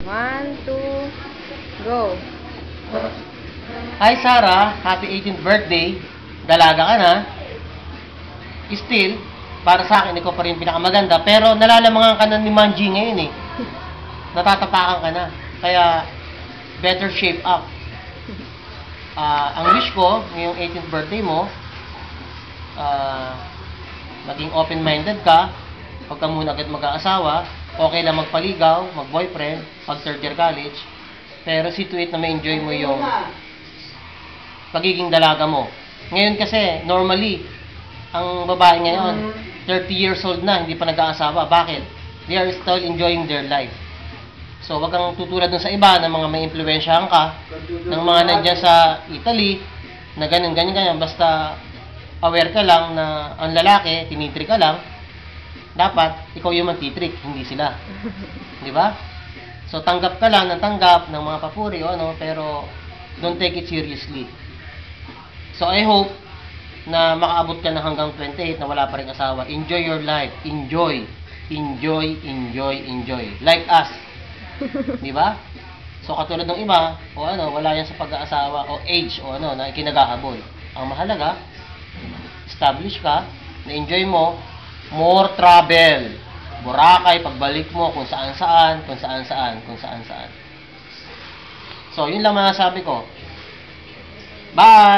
1, 2, go. Hi Sarah, happy 18th birthday. Dalaga ka na. Still, para sa akin, ikaw pa rin pinakamaganda. Pero nalalamangan ka na ni Manji ngayon eh. Natatapakan ka na. Kaya, better shape up. Ang wish ko, ngayong 18th birthday mo, maging open-minded ka. Huwag ka muna agad mag-aasawa. Okay lang magpaligaw, mag-boyfriend, pag third year college. Pero see to it na ma-enjoy mo yung pagiging dalaga mo. Ngayon kasi, normally, ang babae ngayon, 30 years old na, hindi pa nag-aasawa. Bakit? They are still enjoying their life. So, wag kang tutulad dun sa iba na mga may impluwensyahan ka, ng mga nandiyan sa Italy, na ganyan. Basta aware ka lang na ang lalaki, tinitrik ka lang, dapat ikaw yung magtitrik, hindi sila. Di ba? So, tanggap ka lang ng tanggap ng mga papuri o ano, pero don't take it seriously. So, I hope na makaabot ka na hanggang 28 na wala pa rin asawa. Enjoy your life. Enjoy. Like us. Di ba? So, katulad ng iba, o ano, wala yan sa pag-aasawa, o age, o ano, na ikinagahabol. Ang mahalaga, establish ka, na-enjoy mo, more travel. Boracay, pagbalik mo, kung saan-saan. So, yun lang masasabi ko. Bye!